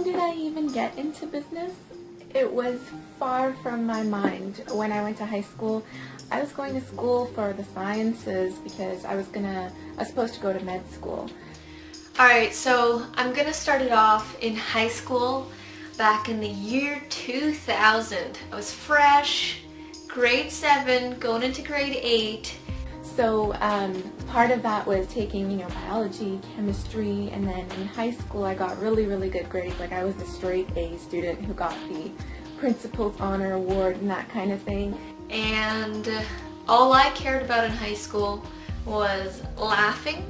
did I even get into business? It was far from my mind. When I went to high school, I was going to school for the sciences because I was supposed to go to med school. Alright, so I'm gonna start it off in high school back in the year 2000. I was fresh, grade 7, going into grade 8. So part of that was taking, biology, chemistry, and then in high school I got really, really good grades. Like I was the straight A student who got the Principal's Honor Award and that kind of thing. And all I cared about in high school was laughing,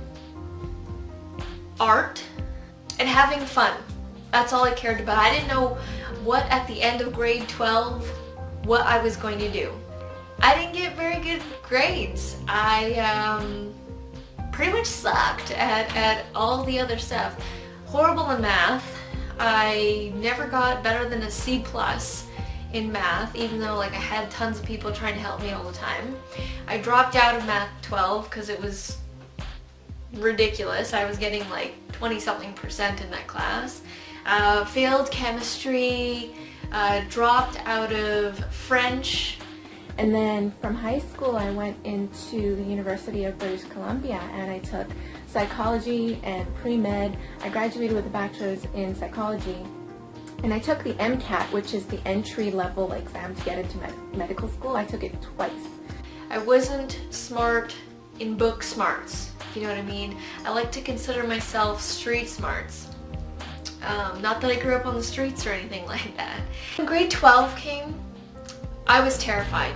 art, and having fun. That's all I cared about. I didn't know what at the end of grade 12 what I was going to do. I didn't get very good grades. I pretty much sucked at all the other stuff. Horrible in math. I never got better than a C+ in math, even though I had tons of people trying to help me all the time. I dropped out of math 12 because it was ridiculous. I was getting 20-something% in that class. Failed chemistry, dropped out of French. And then from high school I went into the University of British Columbia and I took psychology and pre-med. I graduated with a bachelor's in psychology and I took the MCAT, which is the entry-level exam to get into medical school. I took it twice. I wasn't smart in book smarts, if you know what I mean. I like to consider myself street smarts. Not that I grew up on the streets or anything like that. When grade 12 came, I was terrified.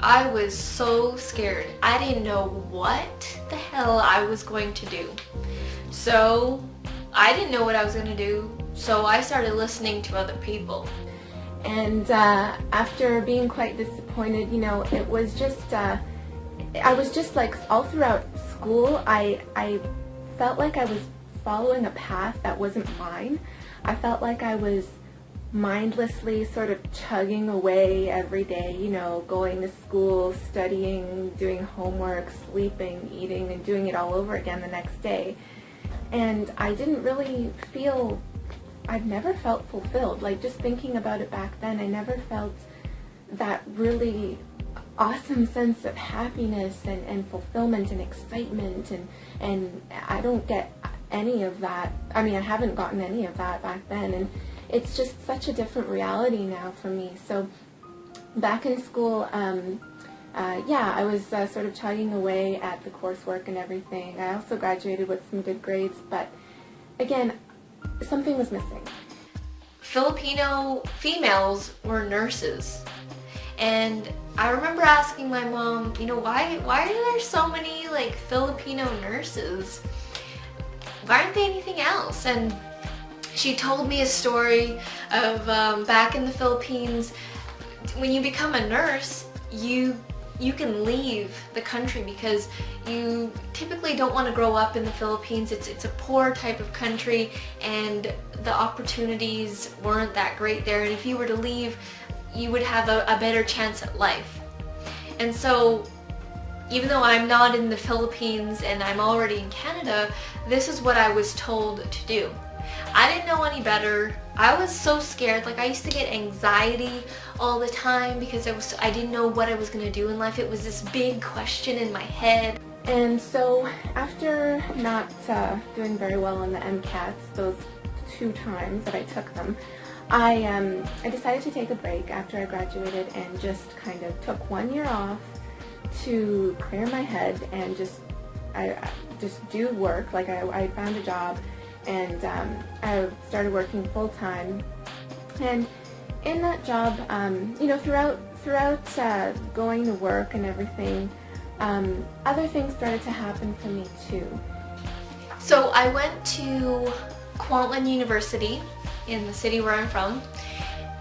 I was so scared. I didn't know what the hell I was going to do. So I didn't know what I was going to do, so I started listening to other people. And after being quite disappointed, it was just, I was just all throughout school, I felt like I was following a path that wasn't mine. I felt like I was mindlessly sort of chugging away every day, going to school, studying, doing homework, sleeping, eating, and doing it all over again the next day. And I didn't really feel, I've never felt fulfilled. Just thinking about it back then, I never felt that really awesome sense of happiness and fulfillment and excitement, and I don't get any of that. I mean, I haven't gotten any of that back then, and it's just such a different reality now for me. So back in school, I was sort of chugging away at the coursework and everything. I also graduated with some good grades, but again, something was missing. Filipino females were nurses. And I remember asking my mom, why are there so many Filipino nurses? Why aren't they anything else? And she told me a story of back in the Philippines, when you become a nurse, you can leave the country because you typically don't want to grow up in the Philippines. It's a poor type of country and the opportunities weren't that great there, and if you were to leave, you would have a better chance at life. And so even though I'm not in the Philippines and I'm already in Canada, this is what I was told to do. I didn't know any better. I was so scared. I used to get anxiety all the time because I didn't know what I was going to do in life. It was this big question in my head. And so after not doing very well on the MCATs, those 2 times that I took them, I decided to take a break after I graduated and just kind of took 1 year off to clear my head and just do work. I found a job and I started working full-time, and in that job, throughout going to work and everything, other things started to happen for me too. So I went to Kwantlen University in the city where I'm from,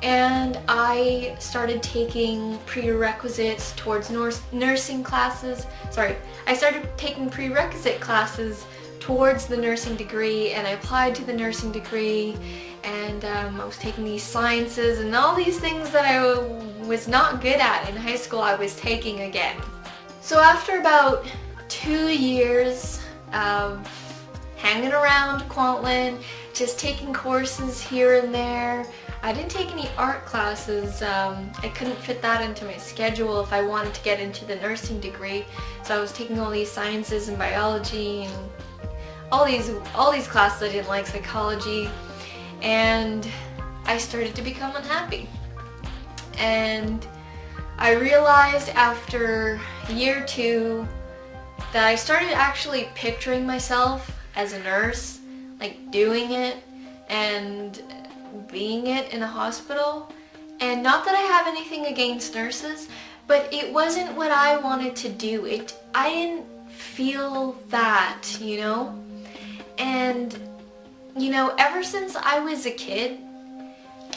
and I started taking prerequisites towards nursing classes. I started taking prerequisite classes towards the nursing degree, and I applied to the nursing degree, and I was taking these sciences and all these things that I was not good at in high school I was taking again. So after about 2 years of hanging around Kwantlen, just taking courses here and there. I didn't take any art classes. I couldn't fit that into my schedule if I wanted to get into the nursing degree. So I was taking all these sciences and biology and all these classes I didn't like, psychology, and I started to become unhappy. And I realized after year 2 that I started actually picturing myself as a nurse, like doing it and being it in a hospital. And not that I have anything against nurses, but it wasn't what I wanted to do. I didn't feel that, you know? And, you know, ever since I was a kid,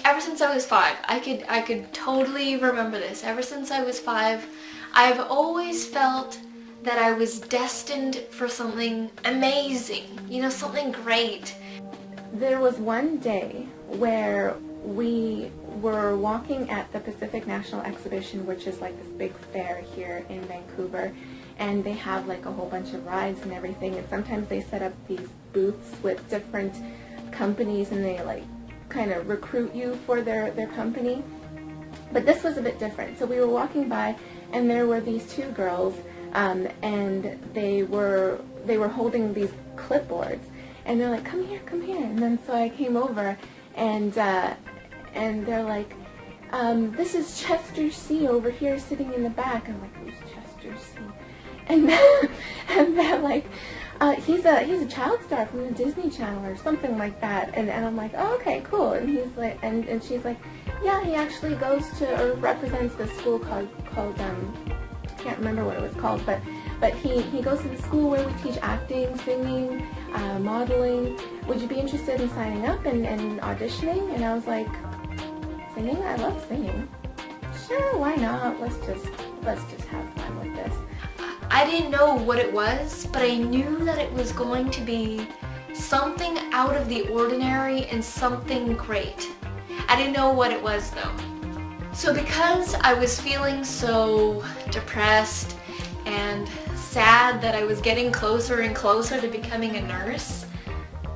ever since I was 5, I could totally remember this. Ever since I was 5, I've always felt that I was destined for something amazing, you know, something great. There was one day where we were walking at the Pacific National Exhibition, which is like this big fair here in Vancouver, and they have like a whole bunch of rides and everything, and sometimes they set up these booths with different companies and they like kind of recruit you for their company. But this was a bit different. So we were walking by and there were these 2 girls, and they were holding these clipboards, and they're like, come here, and then so I came over, and they're like, this is Chester C over here sitting in the back. I'm like, who's Chester C? And they're like, he's a child star from the Disney Channel or something like that. And I'm like, oh, okay, cool. And he's like, and she's like, yeah, he actually goes to or represents the school called I can't remember what it was called, but he goes to the school where we teach acting, singing, modeling. Would you be interested in signing up and auditioning? And I was like, singing? I love singing. Sure, why not? Let's just have fun with this. I didn't know what it was, but I knew that it was going to be something out of the ordinary and something great. I didn't know what it was though. So because I was feeling so depressed and sad that I was getting closer and closer to becoming a nurse,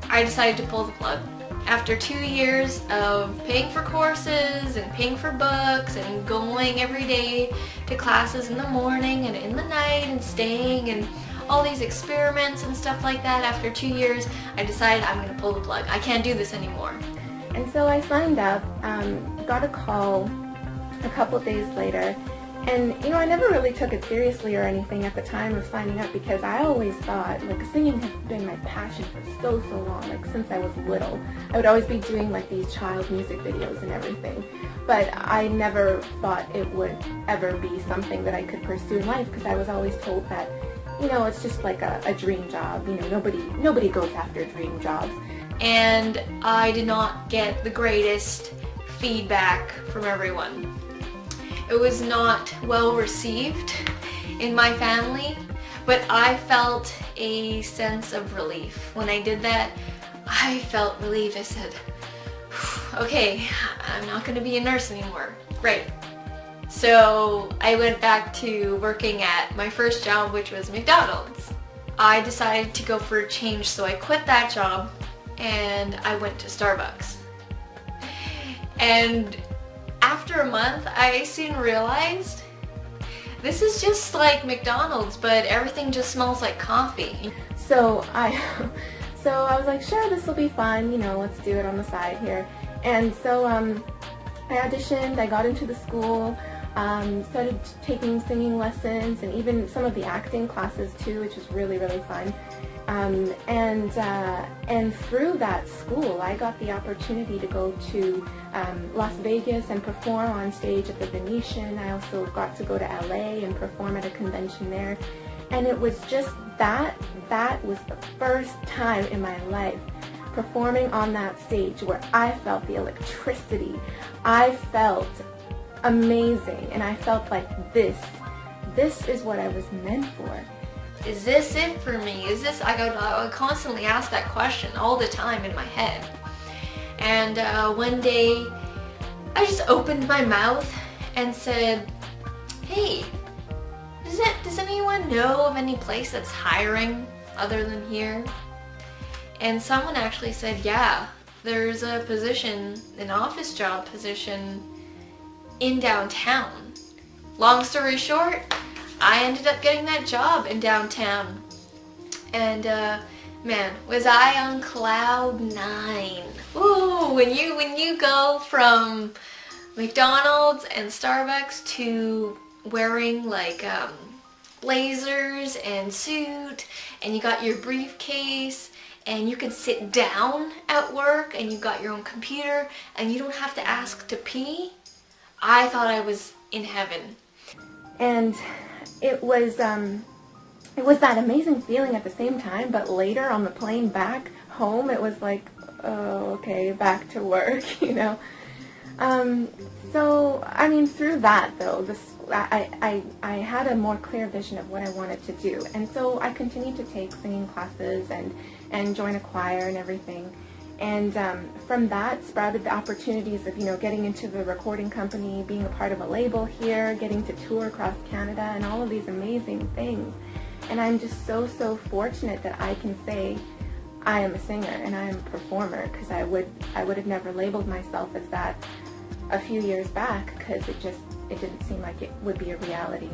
I decided to pull the plug. After 2 years of paying for courses and paying for books and going every day to classes in the morning and in the night and staying and all these experiments and stuff like that, after 2 years, I decided I'm going to pull the plug. I can't do this anymore. And so I signed up, got a call a couple days later, and you know, I never really took it seriously or anything at the time of signing up because I always thought, like, singing has been my passion for so long, like since I was little. I would always be doing like these child music videos and everything, but I never thought it would ever be something that I could pursue in life because I was always told that, you know, it's just like a dream job. You know, nobody goes after dream jobs. And I did not get the greatest feedback from everyone. It was not well received in my family, but I felt a sense of relief. When I did that, I felt relief. I said, okay, I'm not going to be a nurse anymore. Great. So I went back to working at my first job, which was McDonald's. I decided to go for a change, so I quit that job and I went to Starbucks. And after a month, I soon realized this is just like McDonald's, but everything just smells like coffee. So I was like, sure, this will be fun, you know, let's do it on the side here. And so I auditioned, I got into the school, started taking singing lessons and even some of the acting classes too, which was really, really fun. And through that school, I got the opportunity to go to Las Vegas and perform on stage at the Venetian. I also got to go to LA and perform at a convention there. And it was just that was the first time in my life performing on that stage where I felt the electricity. I felt amazing, and I felt like this is what I was meant for. Is this it for me? Is this, I would constantly ask that question all the time in my head. And one day, I just opened my mouth and said, hey, does anyone know of any place that's hiring other than here? And someone actually said, yeah, there's a position, an office job position in downtown. Long story short, I ended up getting that job in downtown. And man, was I on cloud 9. Ooh, when you go from McDonald's and Starbucks to wearing like blazers and suit, and you got your briefcase, and you can sit down at work, and you got your own computer, and you don't have to ask to pee. I thought I was in heaven. And it was that amazing feeling at the same time, but later on the plane back home, it was like, oh, okay, back to work, you know. So, I mean, through that, though, I had a more clear vision of what I wanted to do. And so I continued to take singing classes and join a choir and everything. And from that sprouted the opportunities of, you know, getting into the recording company, being a part of a label here, getting to tour across Canada, and all of these amazing things. And I'm just so fortunate that I can say I am a singer and I am a performer, because I would have never labeled myself as that a few years back, because it didn't seem like it would be a reality.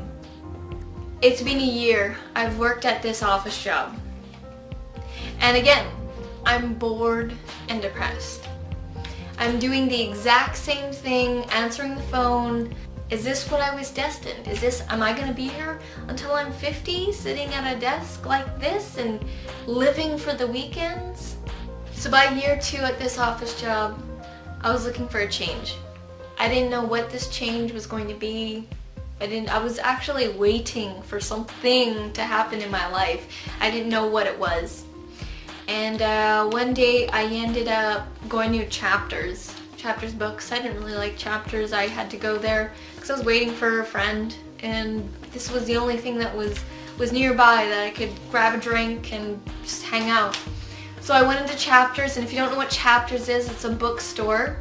It's been a year I've worked at this office job. And again, I'm bored and depressed. I'm doing the exact same thing, answering the phone. Is this what I was destined? Am I gonna be here until I'm 50, sitting at a desk like this and living for the weekends? So by year 2 at this office job, I was looking for a change. I didn't know what this change was going to be. I was actually waiting for something to happen in my life. I didn't know what it was. And one day I ended up going to Chapters books. I didn't really like Chapters. I had to go there because I was waiting for a friend, and this was the only thing that was nearby that I could grab a drink and just hang out. So I went into Chapters, and if you don't know what Chapters is, it's a bookstore.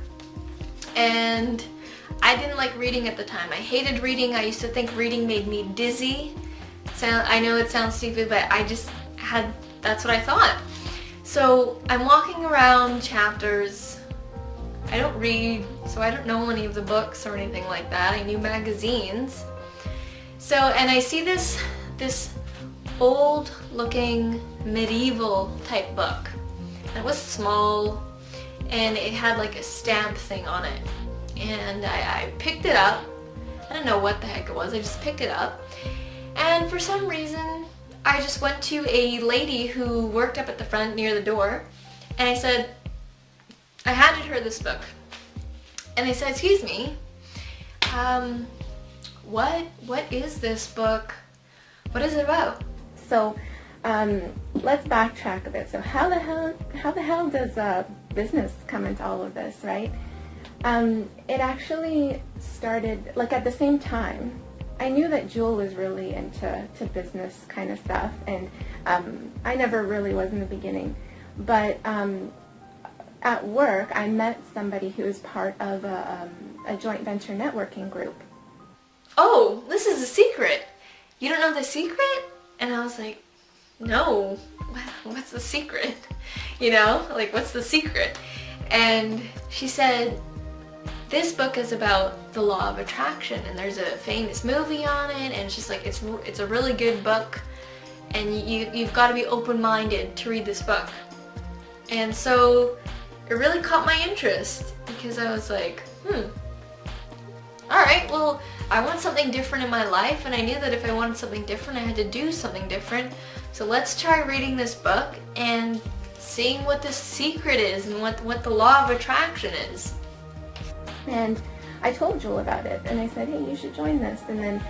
And I didn't like reading at the time. I hated reading. I used to think reading made me dizzy. I know it sounds stupid, but that's what I thought. So I'm walking around Chapters. I don't read, so I don't know any of the books or anything like that. I knew magazines. So, and I see this old looking medieval type book. And it was small, and it had like a stamp thing on it. And I picked it up. I don't know what the heck it was. I just picked it up. And for some reason, I just went to a lady who worked up at the front near the door, and I said, I handed her this book. And I said, excuse me, what is this book? What is it about? So, let's backtrack a bit. So how the hell does business come into all of this, right? It actually started, like, at the same time. I knew that Jewel was really into business kind of stuff, and I never really was in the beginning. But at work, I met somebody who was part of a joint venture networking group. Oh, this is a secret. You don't know the secret? And I was like, no, what's the secret? You know, like, what's the secret? And she said, this book is about the law of attraction, and there's a famous movie on it, and it's just like, it's a really good book, and you've got to be open-minded to read this book. And so it really caught my interest, because I was like, alright, well, I want something different in my life, and I knew that if I wanted something different, I had to do something different. So let's try reading this book and seeing what the secret is and what the law of attraction is. And I told Jewel about it, and I said, hey, you should join this. And then,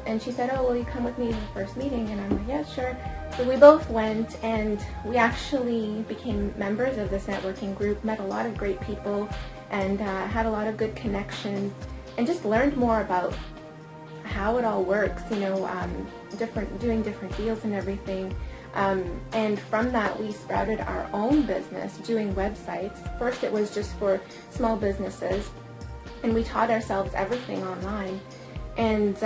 and she said, oh, will you come with me to the first meeting? And I'm like, yeah, sure. So we both went, and we actually became members of this networking group, met a lot of great people, and had a lot of good connections, and just learned more about how it all works, you know, doing different deals and everything. And from that, we sprouted our own business doing websites. First, it was just for small businesses, and we taught ourselves everything online. And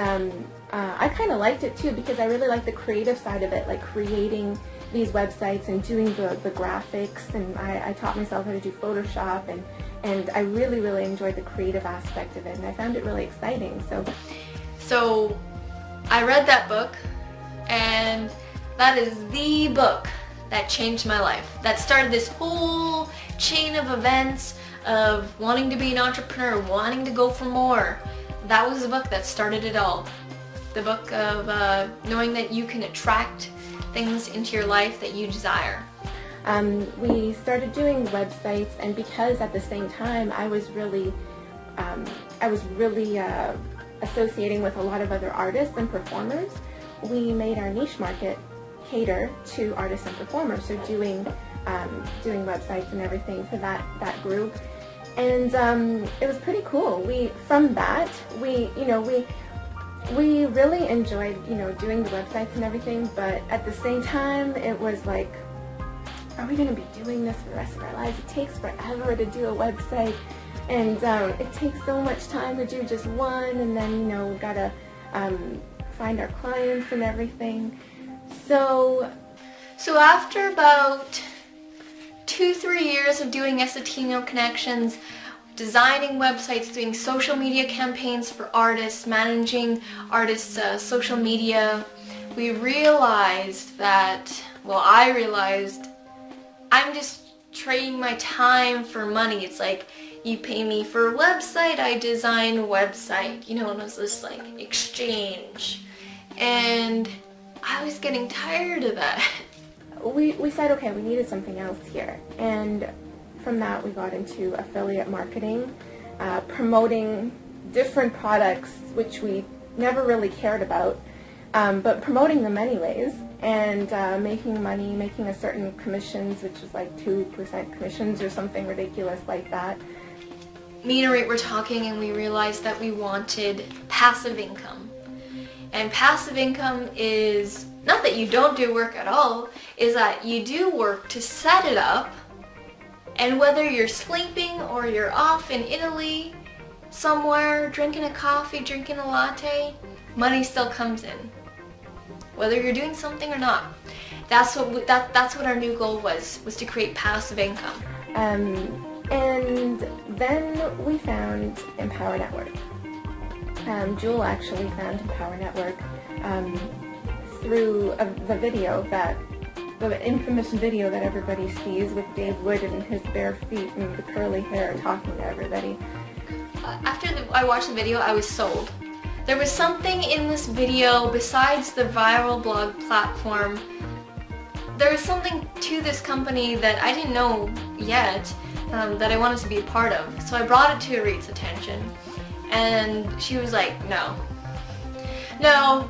I kind of liked it too, because I really liked the creative side of it, like creating these websites and doing the graphics, and I taught myself how to do Photoshop, and I really, really enjoyed the creative aspect of it, and I found it really exciting. So I read that book, and that is the book that changed my life. That started this whole chain of events of wanting to be an entrepreneur, wanting to go for more. That was the book that started it all. The book of knowing that you can attract things into your life that you desire. We started doing websites, and because at the same time I was really associating with a lot of other artists and performers, we made our niche market cater to artists and performers, so doing websites and everything for that group, and it was pretty cool. From that we really enjoyed doing the websites and everything, but at the same time it was like, are we going to be doing this for the rest of our lives? It takes forever to do a website, and it takes so much time to do just one, and then we gotta find our clients and everything. So after about 2-3 years of doing Essetino Connections, designing websites, doing social media campaigns for artists, managing artists' social media, we realized that, I realized I'm just trading my time for money. It's like, you pay me for a website, I design a website, and it was this like exchange. And I was getting tired of that. We said, okay, we needed something else here, and from that we got into affiliate marketing, promoting different products which we never really cared about, but promoting them anyways, and making money, making a certain commissions, which was like 2% commissions or something ridiculous like that. Me and Auret were talking, and we realized that we wanted passive income. And passive income is not that you don't do work at all, is that you do work to set it up, and whether you're sleeping or you're off in Italy somewhere drinking a coffee, drinking a latte, money still comes in, whether you're doing something or not. That's what our new goal was to create passive income. And then we found Empower Network. Jewel actually found Empower Network through the infamous video that everybody sees with Dave Wood and his bare feet and the curly hair talking to everybody. After I watched the video, I was sold. There was something in this video besides the viral blog platform. There was something to this company that I didn't know yet, that I wanted to be a part of. So I brought it to Auret's attention, and she was like, no, no,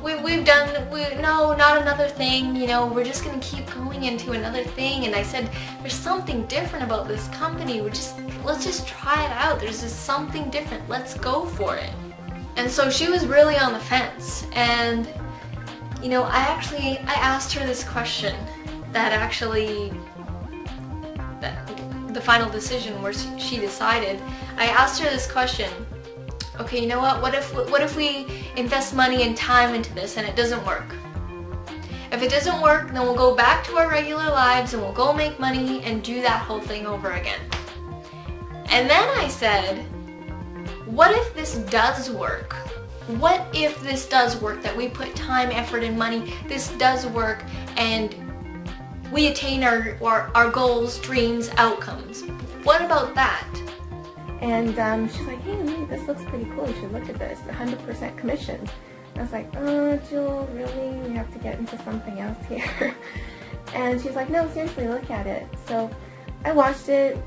not another thing, we're just gonna keep going into another thing. And I said, there's something different about this company, let's just try it out. There's just something different, let's go for it. And so she was really on the fence, and I asked her this question the final decision where she decided. I asked her this question: okay, you know what if we invest money and time into this and it doesn't work? If it doesn't work, then we'll go back to our regular lives and we'll go make money and do that whole thing over again. And then I said, what if this does work? What if this does work, that we put time, effort, and money, this does work, and we attain our goals, dreams, outcomes? What about that? And she's like, hey, this looks pretty cool, you should look at this, 100% commissions. I was like, oh, Jewel, really? We have to get into something else here. And she's like, no, seriously, look at it. So I watched it,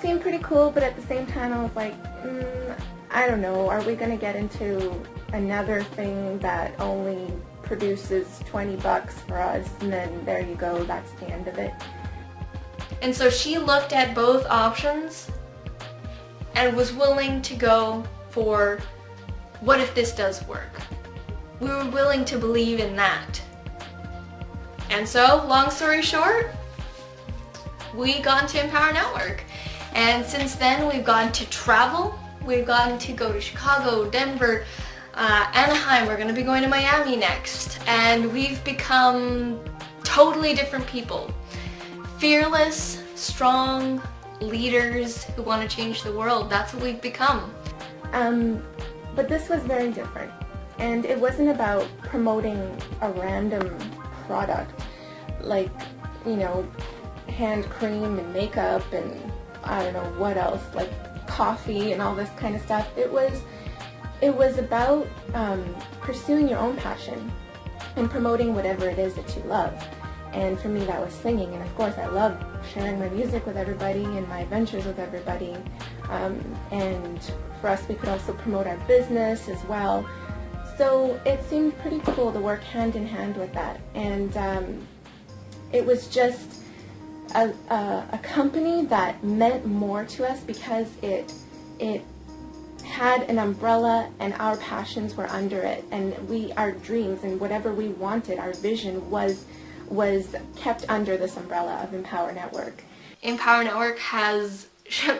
seemed pretty cool, but at the same time I was like, I don't know, are we going to get into another thing that only produces 20 bucks for us, and then there you go, that's the end of it. And so she looked at both options and was willing to go for, what if this does work? We were willing to believe in that. And so, long story short, we got into Empower Network. And since then, we've gotten to travel. We've gotten to go to Chicago, Denver, Anaheim. We're going to be going to Miami next. And we've become totally different people. Fearless, strong leaders who want to change the world. That's what we've become. But this was very different. And it wasn't about promoting a random product like, you know, hand cream and makeup and I don't know what else, like coffee and all this kind of stuff. It was about pursuing your own passion and promoting whatever it is that you love. And for me that was singing, and of course I love sharing my music with everybody and my adventures with everybody. And for us we could also promote our business as well. So it seemed pretty cool to work hand in hand with that. And it was just a company that meant more to us because it had an umbrella and our passions were under it, and our dreams and whatever we wanted, our vision was kept under this umbrella of Empower Network. Empower Network has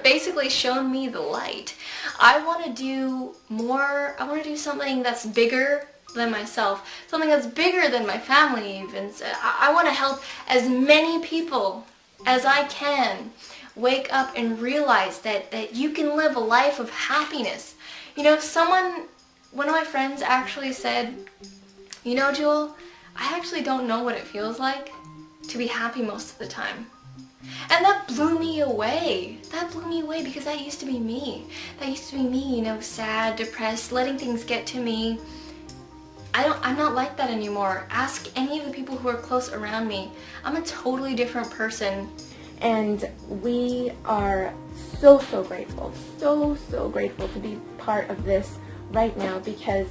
basically shown me the light. I want to do more. I want to do something that's bigger than myself, something that's bigger than my family even. I want to help as many people as I can wake up and realize that you can live a life of happiness. You know, one of my friends actually said, you know, Jewel, I actually don't know what it feels like to be happy most of the time. And that blew me away. That blew me away because that used to be me. That used to be me, you know, sad, depressed, letting things get to me. I'm not like that anymore. Ask any of the people who are close around me. I'm a totally different person. And we are so grateful, so grateful to be part of this right now, because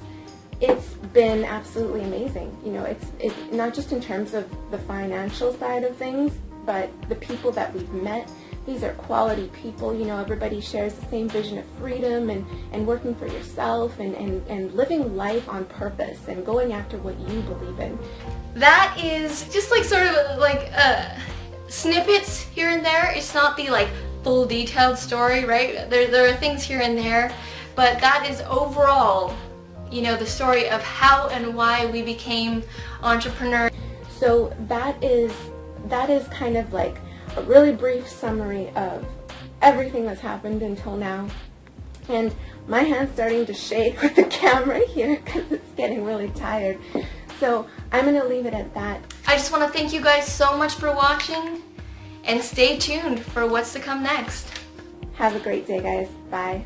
it's been absolutely amazing. You know, it's not just in terms of the financial side of things, but the people that we've met. These are quality people. You know, everybody shares the same vision of freedom and working for yourself and living life on purpose and going after what you believe in. That is just like sort of like snippets here and there. It's not the like full detailed story, right? There are things here and there, but that is overall, you know, the story of how and why we became entrepreneurs. So that is kind of like a really brief summary of everything that's happened until now. And my hand's starting to shake with the camera here because it's getting really tired. So I'm going to leave it at that. I just want to thank you guys so much for watching, and stay tuned for what's to come next. Have a great day, guys. Bye.